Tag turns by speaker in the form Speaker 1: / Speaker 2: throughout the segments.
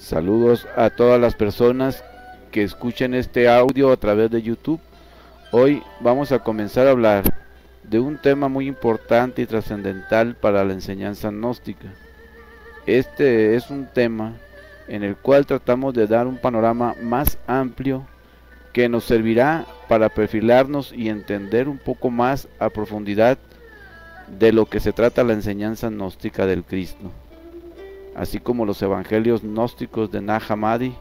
Speaker 1: Saludos a todas las personas que escuchen este audio a través de YouTube. Hoy vamos a comenzar a hablar de un tema muy importante y trascendental para la enseñanza gnóstica. Este es un tema en el cual tratamos de dar un panorama más amplio que nos servirá para perfilarnos y entender un poco más a profundidad de lo que se trata la enseñanza gnóstica del Cristo, así como los evangelios gnósticos de Nag Hammadi,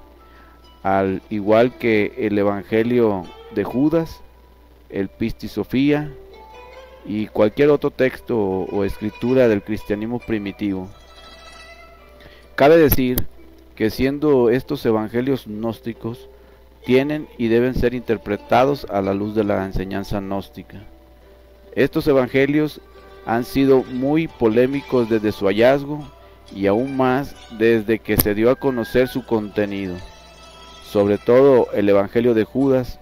Speaker 1: al igual que el evangelio de Judas, el Pistis Sophia y cualquier otro texto o escritura del cristianismo primitivo. Cabe decir que siendo estos evangelios gnósticos, tienen y deben ser interpretados a la luz de la enseñanza gnóstica. Estos evangelios han sido muy polémicos desde su hallazgo y aún más desde que se dio a conocer su contenido, sobre todo el evangelio de Judas,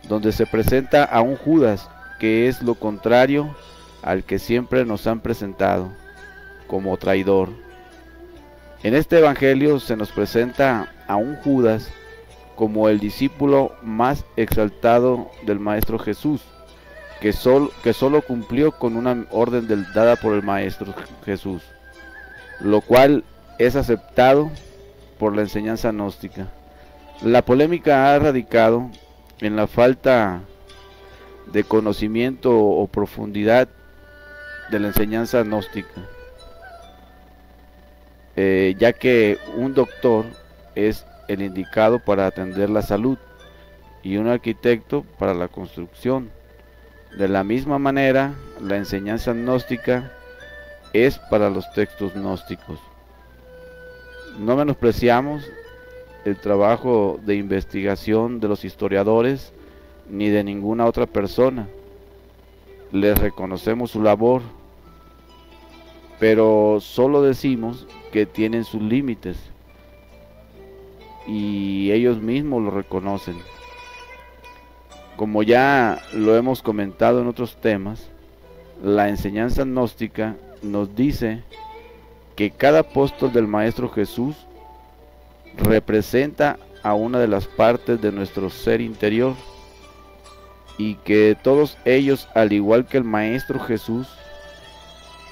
Speaker 1: donde se presenta a un Judas que es lo contrario al que siempre nos han presentado, como traidor. En este evangelio se nos presenta a un Judas como el discípulo más exaltado del Maestro Jesús, que solo cumplió con una orden dada por el Maestro Jesús, lo cual es aceptado por la enseñanza gnóstica. La polémica ha radicado en la falta de conocimiento o profundidad de la enseñanza gnóstica, ya que un doctor es el indicado para atender la salud y un arquitecto para la construcción. De la misma manera, la enseñanza gnóstica es para los textos gnósticos. No menospreciamos el trabajo de investigación de los historiadores ni de ninguna otra persona. Les reconocemos su labor, pero solo decimos que tienen sus límites y ellos mismos lo reconocen. Como ya lo hemos comentado en otros temas, la enseñanza gnóstica nos dice que cada apóstol del Maestro Jesús representa a una de las partes de nuestro ser interior y que todos ellos, al igual que el Maestro Jesús,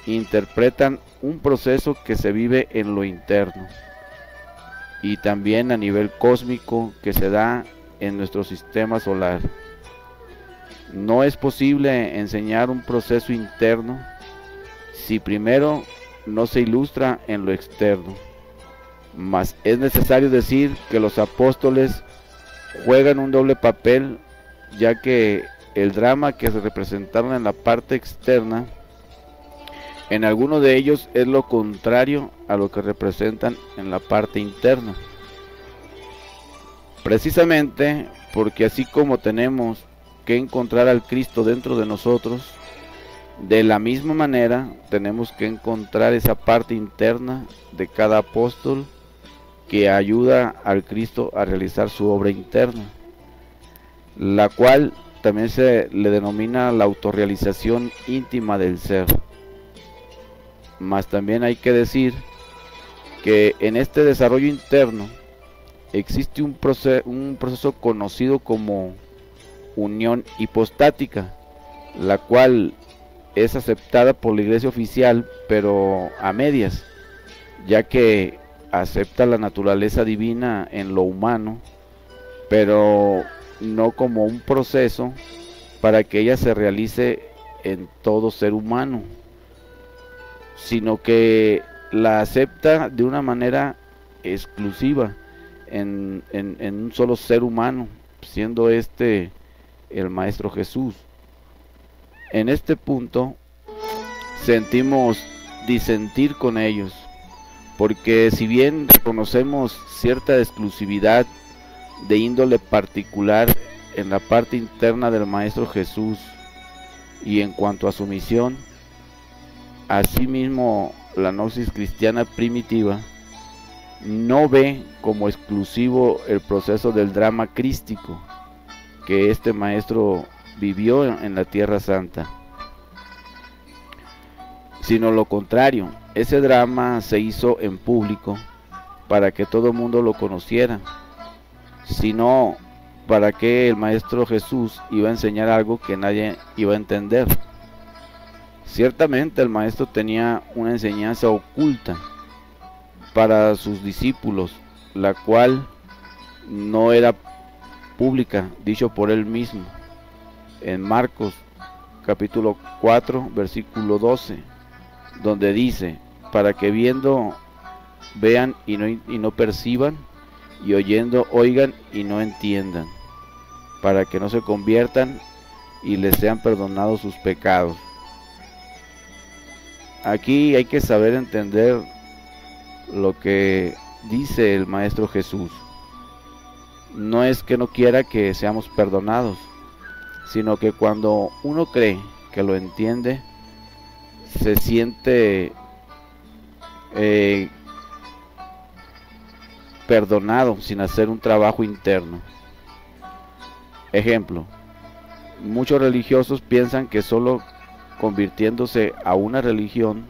Speaker 1: interpretan un proceso que se vive en lo interno y también a nivel cósmico que se da en nuestro sistema solar. No es posible enseñar un proceso interno si primero no se ilustra en lo externo. Mas es necesario decir que los apóstoles juegan un doble papel, ya que el drama que se representaron en la parte externa, en algunos de ellos es lo contrario a lo que representan en la parte interna. Precisamente porque así como tenemos que encontrar al Cristo dentro de nosotros, de la misma manera tenemos que encontrar esa parte interna de cada apóstol que ayuda al Cristo a realizar su obra interna, la cual también se le denomina la autorrealización íntima del ser. Mas también hay que decir que en este desarrollo interno existe un proceso conocido como unión hipostática, la cual es aceptada por la Iglesia oficial, pero a medias, ya que acepta la naturaleza divina en lo humano, pero no como un proceso para que ella se realice en todo ser humano, sino que la acepta de una manera exclusiva en un solo ser humano, siendo este el Maestro Jesús. En este punto sentimos disentir con ellos, porque si bien reconocemos cierta exclusividad de índole particular en la parte interna del Maestro Jesús y en cuanto a su misión, asimismo la gnosis cristiana primitiva no ve como exclusivo el proceso del drama crístico que este maestro vivió en la Tierra Santa, sino lo contrario. Ese drama se hizo en público para que todo el mundo lo conociera, sino para que el Maestro Jesús iba a enseñar algo que nadie iba a entender. Ciertamente el Maestro tenía una enseñanza oculta para sus discípulos, la cual no era pública, dicho por él mismo en Marcos capítulo 4 versículo 12, donde dice: para que viendo vean y no perciban, y oyendo oigan y no entiendan, para que no se conviertan y les sean perdonados sus pecados. Aquí hay que saber entender lo que dice el Maestro Jesús. No es que no quiera que seamos perdonados, sino que cuando uno cree que lo entiende, se siente perdonado sin hacer un trabajo interno. Ejemplo, muchos religiosos piensan que solo convirtiéndose a una religión,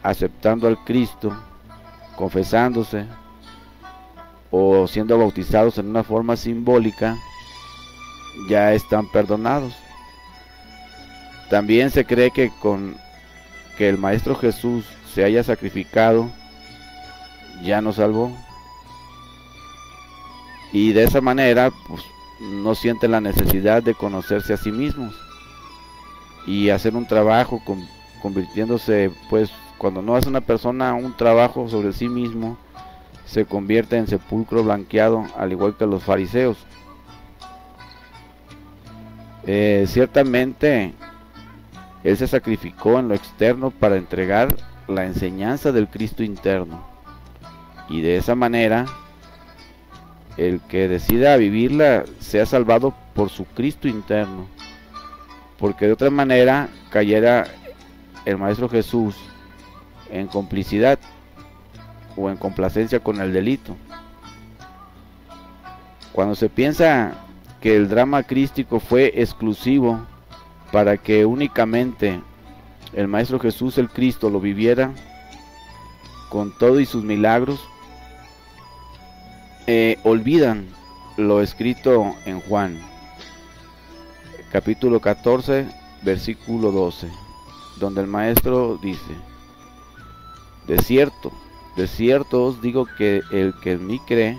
Speaker 1: aceptando al Cristo, confesándose o siendo bautizados en una forma simbólica, ya están perdonados. También se cree que con que el Maestro Jesús se haya sacrificado, ya nos salvó. Y de esa manera, pues, no sienten la necesidad de conocerse a sí mismos y hacer un trabajo convirtiéndose, pues, cuando no hace una persona un trabajo sobre sí mismo, se convierte en sepulcro blanqueado, al igual que los fariseos. Ciertamente él se sacrificó en lo externo para entregar la enseñanza del Cristo interno, y de esa manera el que decida vivirla sea salvado por su Cristo interno, porque de otra manera cayera el Maestro Jesús en complicidad o en complacencia con el delito. Cuando se piensa que el drama crístico fue exclusivo para que únicamente el Maestro Jesús el Cristo lo viviera con todo y sus milagros, olvidan lo escrito en Juan capítulo 14 versículo 12, donde el Maestro dice: de cierto os digo que el que en mí cree,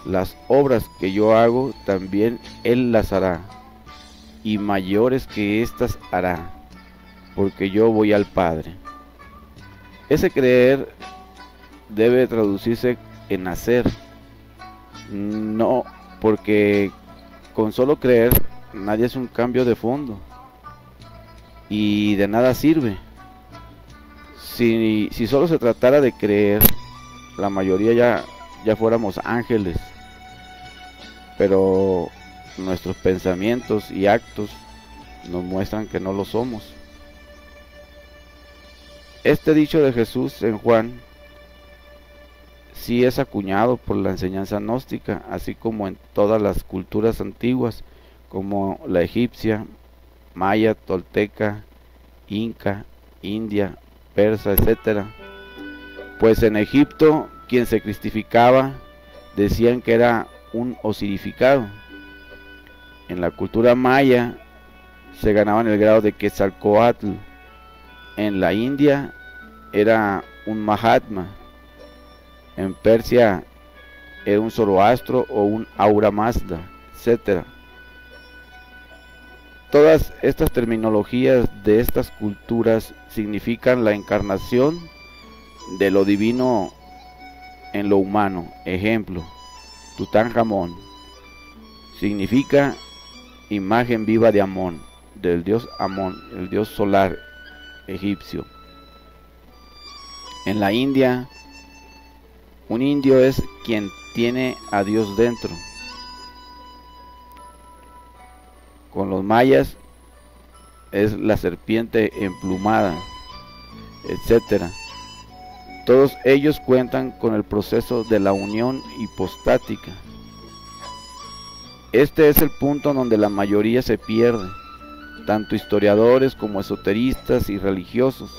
Speaker 1: las obras que yo hago también él las hará, y mayores que éstas hará, porque yo voy al Padre. Ese creer debe traducirse en hacer, no, porque con solo creer nadie hace un cambio de fondo y de nada sirve. Si solo se tratara de creer, la mayoría ya fuéramos ángeles, pero nuestros pensamientos y actos nos muestran que no lo somos. Este dicho de Jesús en Juan sí es acuñado por la enseñanza gnóstica, así como en todas las culturas antiguas, como la egipcia, maya, tolteca, inca, india, persa, etc. Pues en Egipto, quien se cristificaba decían que era un osirificado. En la cultura maya se ganaban el grado de Quetzalcóatl. En la India era un Mahatma. En Persia era un Zoroastro o un Ahura Mazda, etc. Todas estas terminologías de estas culturas significan la encarnación de lo divino en lo humano. Ejemplo, Tutankamón significa imagen viva de Amón, del dios Amón, el dios solar egipcio. En la India, un indio es quien tiene a Dios dentro. Con los mayas es la serpiente emplumada, etc. Todos ellos cuentan con el proceso de la unión hipostática. Este es el punto donde la mayoría se pierde, tanto historiadores como esoteristas y religiosos,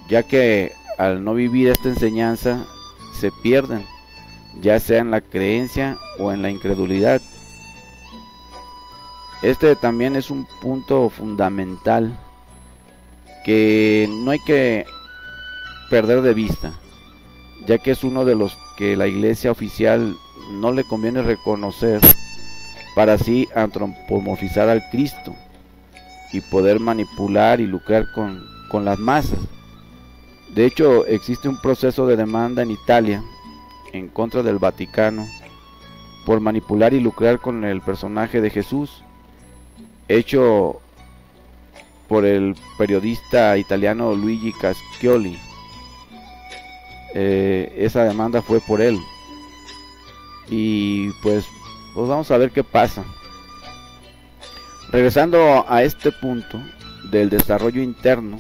Speaker 1: ya que al no vivir esta enseñanza se pierden, ya sea en la creencia o en la incredulidad. Este también es un punto fundamental que no hay que perder de vista, ya que es uno de los que la iglesia oficial no le conviene reconocer para así antropomorfizar al Cristo y poder manipular y lucrar con las masas. De hecho, existe un proceso de demanda en Italia en contra del Vaticano por manipular y lucrar con el personaje de Jesús, hecho por el periodista italiano Luigi Cascioli. Esa demanda fue por él. Y pues vamos a ver qué pasa. Regresando a este punto del desarrollo interno,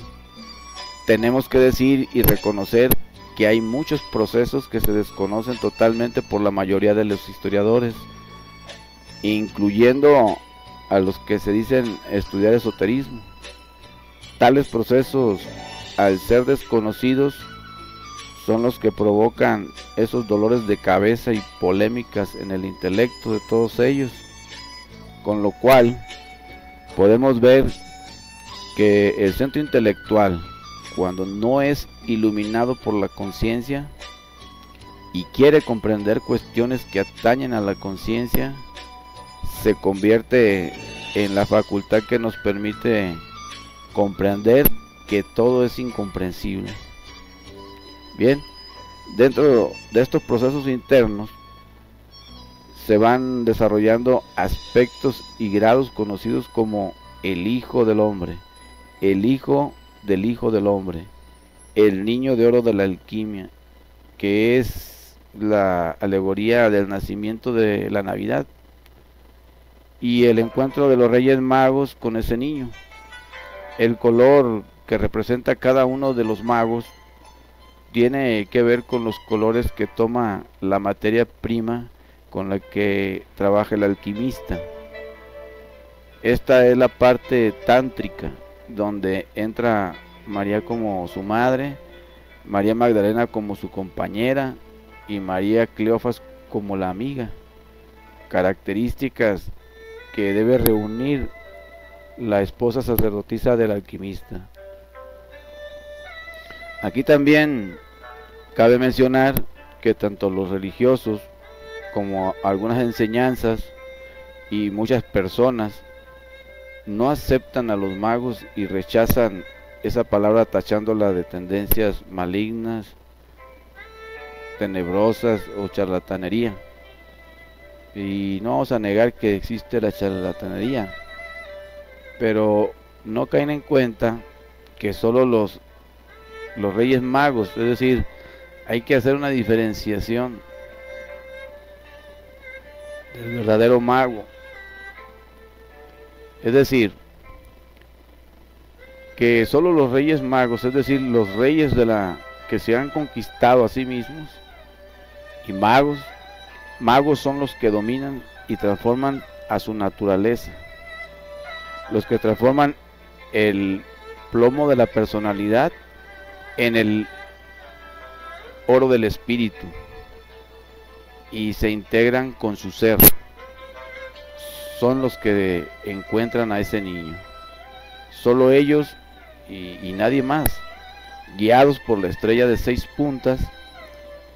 Speaker 1: tenemos que decir y reconocer que hay muchos procesos que se desconocen totalmente por la mayoría de los historiadores, incluyendo a los que se dicen estudiar esoterismo. Tales procesos, al ser desconocidos, son los que provocan esos dolores de cabeza y polémicas en el intelecto de todos ellos, con lo cual podemos ver que el centro intelectual, cuando no es iluminado por la conciencia y quiere comprender cuestiones que atañen a la conciencia, se convierte en la facultad que nos permite comprender que todo es incomprensible. Bien, dentro de estos procesos internos se van desarrollando aspectos y grados conocidos como el Hijo del Hombre, el Hijo del Hijo del Hombre, el Niño de Oro de la Alquimia, que es la alegoría del nacimiento de la Navidad, y el encuentro de los Reyes Magos con ese niño. El color que representa cada uno de los magos tiene que ver con los colores que toma la materia prima con la que trabaja el alquimista. Esta es la parte tántrica, donde entra María como su madre, María Magdalena como su compañera y María Cleofas como la amiga, características que debe reunir la esposa sacerdotisa del alquimista. Aquí también cabe mencionar que tanto los religiosos como algunas enseñanzas y muchas personas no aceptan a los magos y rechazan esa palabra tachándola de tendencias malignas, tenebrosas o charlatanería. Y no vamos a negar que existe la charlatanería, pero no caen en cuenta que solo los Reyes Magos, es decir, hay que hacer una diferenciación del verdadero mago. Es decir, que solo los Reyes Magos, es decir, los reyes que se han conquistado a sí mismos, y magos son los que dominan y transforman a su naturaleza, los que transforman el plomo de la personalidad en el oro del espíritu y se integran con su ser. Son los que encuentran a ese niño, solo ellos y nadie más, guiados por la estrella de 6 puntas,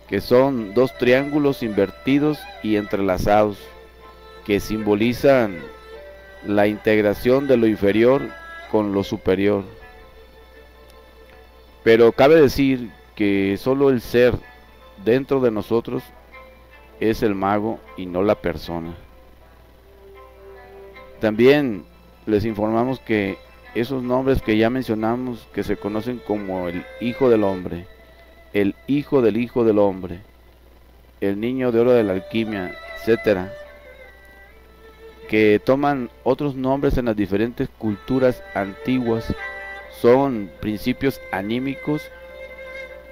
Speaker 1: que son 2 triángulos invertidos y entrelazados, que simbolizan la integración de lo inferior con lo superior. Pero cabe decir que solo el ser dentro de nosotros es el mago y no la persona. También les informamos que esos nombres que ya mencionamos, que se conocen como el Hijo del Hombre, el Hijo del Hombre, el Niño de Oro de la Alquimia, etcétera, que toman otros nombres en las diferentes culturas antiguas, son principios anímicos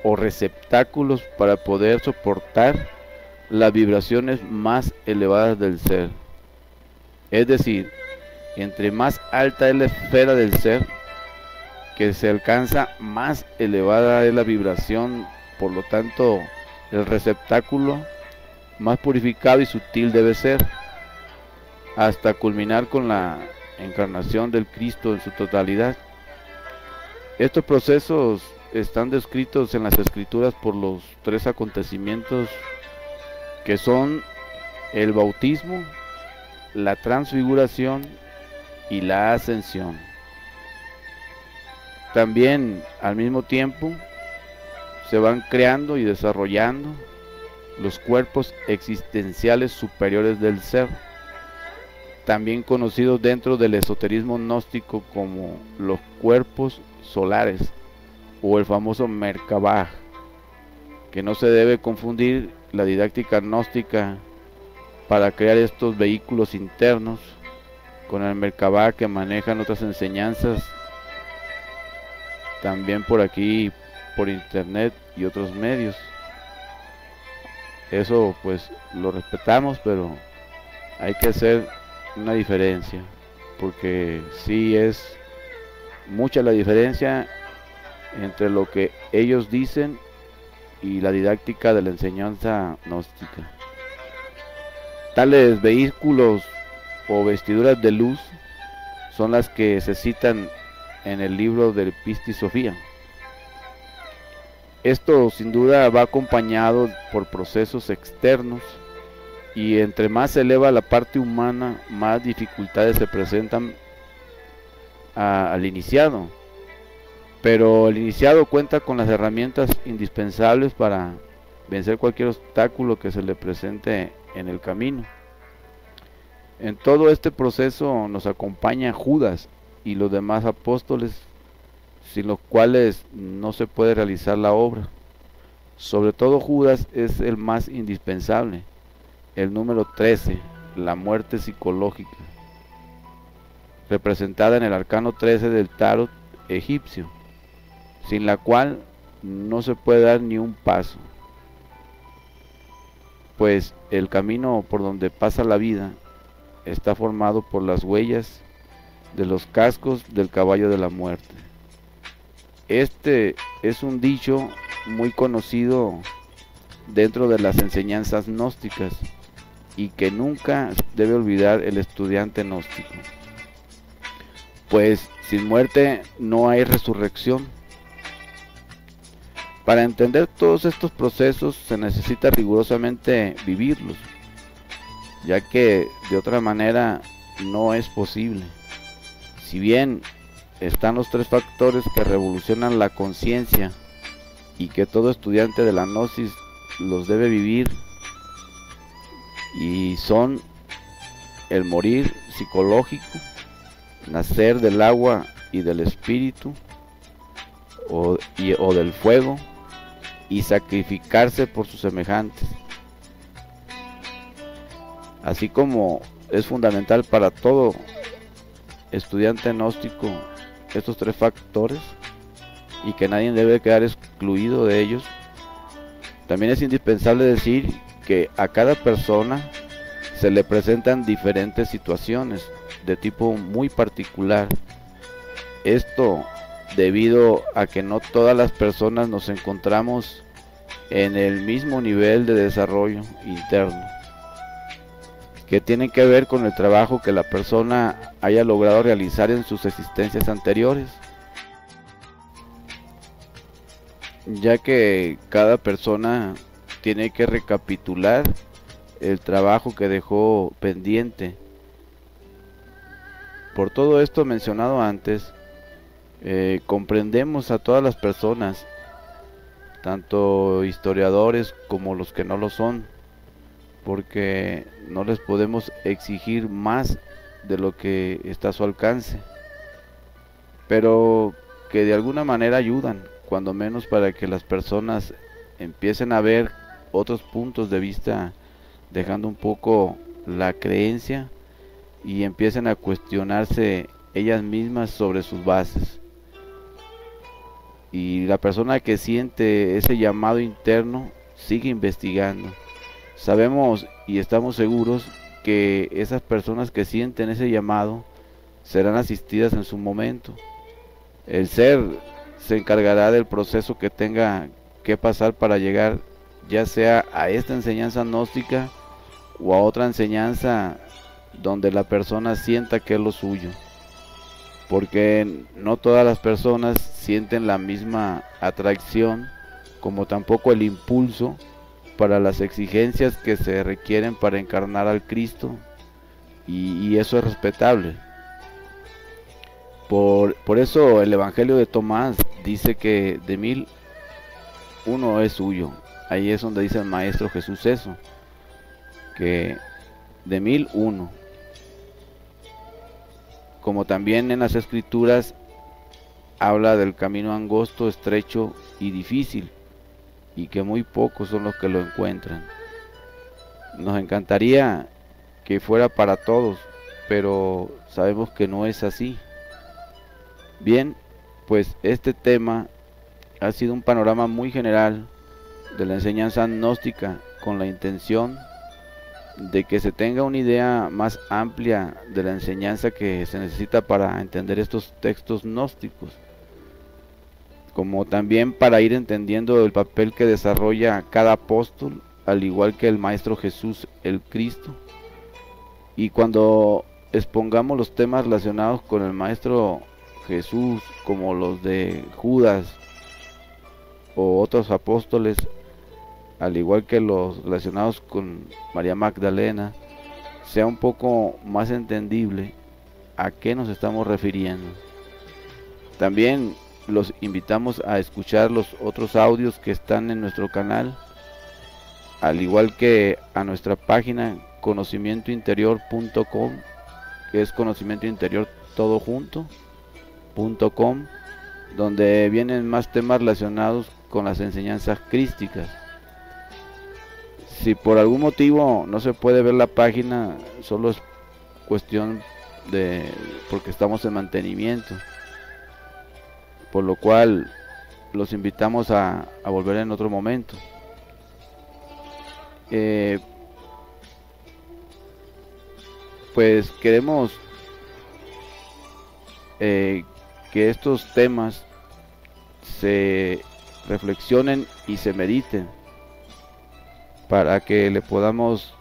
Speaker 1: o receptáculos para poder soportar las vibraciones más elevadas del ser. Es decir, entre más alta es la esfera del ser que se alcanza, más elevada es la vibración, por lo tanto el receptáculo más purificado y sutil debe ser, hasta culminar con la encarnación del Cristo en su totalidad. Estos procesos están descritos en las Escrituras por los tres acontecimientos que son el bautismo, la transfiguración y la ascensión. También al mismo tiempo se van creando y desarrollando los cuerpos existenciales superiores del ser, también conocidos dentro del esoterismo gnóstico como los cuerpos solares o el famoso Merkabah, que no se debe confundir la didáctica gnóstica para crear estos vehículos internos con el Merkabah que manejan otras enseñanzas también por aquí, por internet y otros medios. Eso pues lo respetamos, pero hay que hacer una diferencia, porque sí es mucha la diferencia entre lo que ellos dicen y la didáctica de la enseñanza gnóstica. Tales vehículos o vestiduras de luz son las que se citan en el libro del Pistis Sophia. Esto sin duda va acompañado por procesos externos, y entre más se eleva la parte humana, más dificultades se presentan al iniciado. Pero el iniciado cuenta con las herramientas indispensables para vencer cualquier obstáculo que se le presente en el camino. En todo este proceso nos acompaña Judas y los demás apóstoles, sin los cuales no se puede realizar la obra. Sobre todo Judas es el más indispensable. El número 13, la muerte psicológica, representada en el arcano 13 del tarot egipcio, sin la cual no se puede dar ni un paso, pues el camino por donde pasa la vida está formado por las huellas de los cascos del caballo de la muerte. Este es un dicho muy conocido dentro de las enseñanzas gnósticas y que nunca debe olvidar el estudiante gnóstico, pues sin muerte no hay resurrección. Para entender todos estos procesos se necesita rigurosamente vivirlos, ya que de otra manera no es posible. Si bien están los tres factores que revolucionan la conciencia y que todo estudiante de la gnosis los debe vivir, y son el morir psicológico, nacer del agua y del espíritu o del fuego, y sacrificarse por sus semejantes. Así como es fundamental para todo estudiante gnóstico estos tres factores y que nadie debe quedar excluido de ellos, también es indispensable decir que a cada persona se le presentan diferentes situaciones de tipo muy particular. Esto debido a que no todas las personas nos encontramos en el mismo nivel de desarrollo interno, que tiene que ver con el trabajo que la persona haya logrado realizar en sus existencias anteriores, ya que cada persona tiene que recapitular el trabajo que dejó pendiente. Por todo esto mencionado antes, comprendemos a todas las personas, tanto historiadores como los que no lo son, porque no les podemos exigir más de lo que está a su alcance, pero que de alguna manera ayudan, cuando menos para que las personas empiecen a ver otros puntos de vista, dejando un poco la creencia y empiecen a cuestionarse ellas mismas sobre sus bases. Y la persona que siente ese llamado interno sigue investigando. Sabemos y estamos seguros que esas personas que sienten ese llamado serán asistidas en su momento. El ser se encargará del proceso que tenga que pasar para llegar ya sea a esta enseñanza gnóstica o a otra enseñanza donde la persona sienta que es lo suyo, porque no todas las personas sienten la misma atracción, como tampoco el impulso para las exigencias que se requieren para encarnar al Cristo, y eso es respetable. Por eso el Evangelio de Tomás dice que de 1000 uno es suyo. Ahí es donde dice el Maestro Jesús eso, que de 1000 uno. Como también en las Escrituras habla del camino angosto, estrecho y difícil, y que muy pocos son los que lo encuentran. Nos encantaría que fuera para todos, pero sabemos que no es así. Bien, pues este tema ha sido un panorama muy general de la enseñanza gnóstica, con la intención de que se tenga una idea más amplia de la enseñanza que se necesita para entender estos textos gnósticos, como también para ir entendiendo el papel que desarrolla cada apóstol, al igual que el Maestro Jesús el Cristo. Y cuando expongamos los temas relacionados con el Maestro Jesús, como los de Judas o otros apóstoles, al igual que los relacionados con María Magdalena, sea un poco más entendible a qué nos estamos refiriendo. También los invitamos a escuchar los otros audios que están en nuestro canal, al igual que a nuestra página conocimientointerior.com, que es conocimiento interior todo junto.com, donde vienen más temas relacionados con las enseñanzas crísticas. Si por algún motivo no se puede ver la página, solo es cuestión de porque estamos en mantenimiento, por lo cual los invitamos a volver en otro momento. Pues queremos que estos temas se reflexionen y se mediten, para que le podamos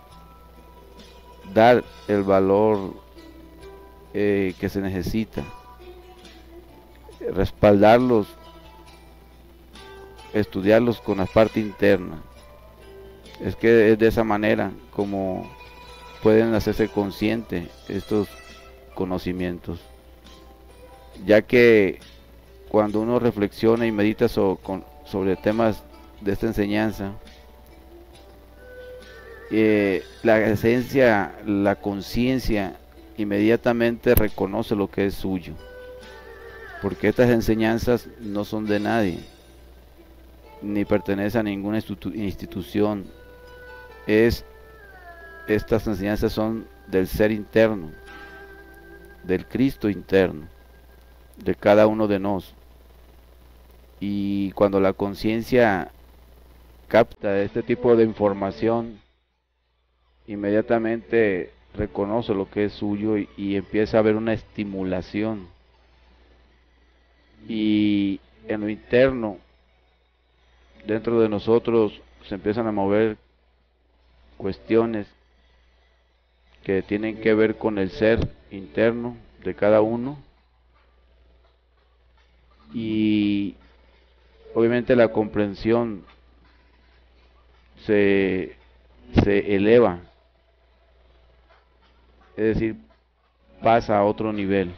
Speaker 1: dar el valor que se necesita, respaldarlos, estudiarlos con la parte interna. Es que es de esa manera como pueden hacerse conscientes estos conocimientos, ya que cuando uno reflexiona y medita sobre temas de esta enseñanza, la esencia, la conciencia inmediatamente reconoce lo que es suyo, porque estas enseñanzas no son de nadie, ni pertenecen a ninguna institución. Estas enseñanzas son del ser interno, del Cristo interno, de cada uno de nosotros. Y cuando la conciencia capta este tipo de información, inmediatamente reconoce lo que es suyo y empieza a haber una estimulación. Y en lo interno, dentro de nosotros, se empiezan a mover cuestiones que tienen que ver con el ser interno de cada uno, y obviamente la comprensión se eleva, es decir, pasa a otro nivel.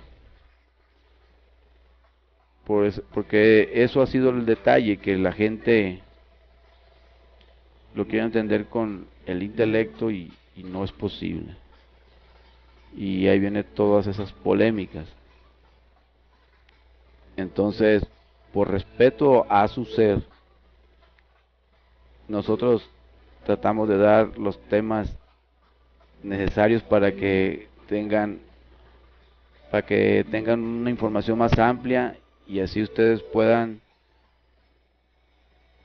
Speaker 1: Porque eso ha sido el detalle, que la gente lo quiere entender con el intelecto y no es posible. Y ahí vienen todas esas polémicas. Entonces, por respeto a su ser, nosotros tratamos de dar los temas necesarios para que tengan una información más amplia, y así ustedes puedan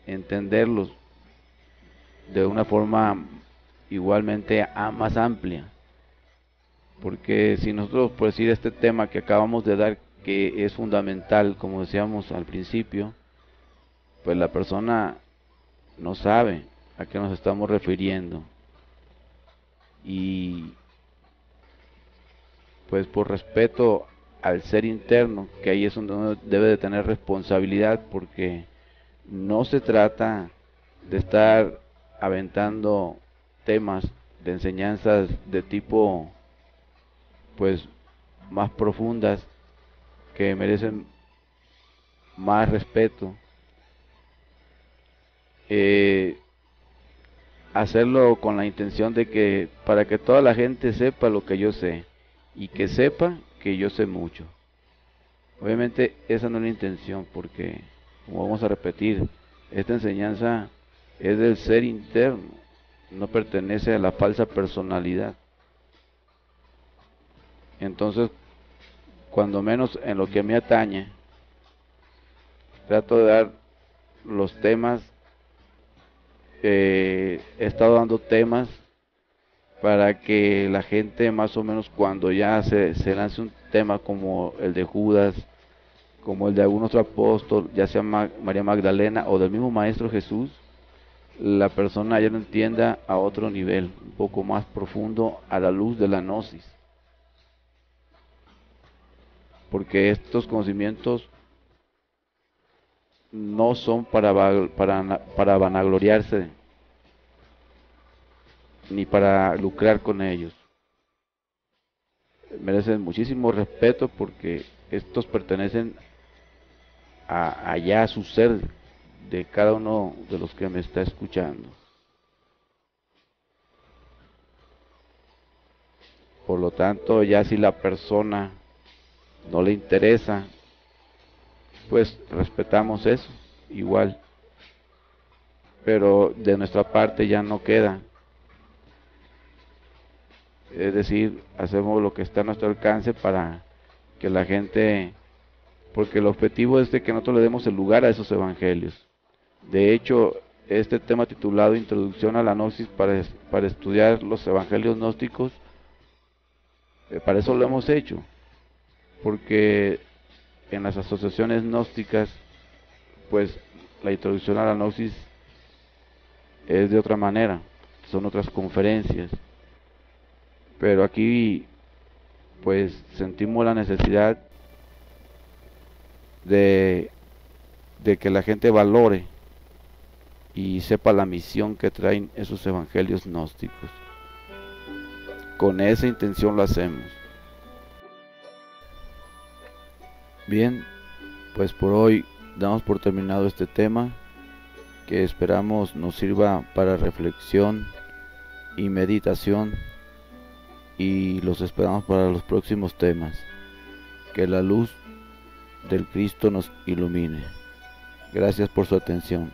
Speaker 1: entenderlos de una forma igualmente más amplia. Porque si nosotros, por decir, este tema que acabamos de dar, que es fundamental, como decíamos al principio, pues la persona no sabe, a qué nos estamos refiriendo. Y pues por respeto al ser interno, que ahí es donde uno debe de tener responsabilidad, porque no se trata de estar aventando temas de enseñanzas de tipo pues más profundas que merecen más respeto. Hacerlo con la intención de que para que toda la gente sepa lo que yo sé y que sepa que yo sé mucho. Obviamente esa no es la intención, porque como vamos a repetir, esta enseñanza es del ser interno, no pertenece a la falsa personalidad. Entonces, cuando menos en lo que me atañe, trato de dar los temas, he estado dando temas para que la gente más o menos cuando ya se lance un tema como el de Judas, como el de algún otro apóstol, ya sea María Magdalena o del mismo Maestro Jesús, la persona ya lo entienda a otro nivel, un poco más profundo, a la luz de la gnosis. Porque estos conocimientos no son para vanagloriarse, ni para lucrar con ellos. Merecen muchísimo respeto porque estos pertenecen allá a su ser de cada uno de los que me está escuchando. Por lo tanto, ya si la persona no le interesa, pues respetamos eso, igual. Pero de nuestra parte ya no queda. Es decir, hacemos lo que está a nuestro alcance para que la gente, porque el objetivo es de que nosotros le demos el lugar a esos evangelios. De hecho, este tema titulado Introducción a la Gnosis para estudiar los evangelios gnósticos, para eso lo hemos hecho, porque en las asociaciones gnósticas, pues la introducción a la Gnosis es de otra manera, son otras conferencias, pero aquí pues sentimos la necesidad de, de que la gente valore y sepa la misión que traen esos evangelios gnósticos. Con esa intención lo hacemos. Bien, pues por hoy damos por terminado este tema, que esperamos nos sirva para reflexión y meditación, y los esperamos para los próximos temas. Que la luz del Cristo nos ilumine. Gracias por su atención.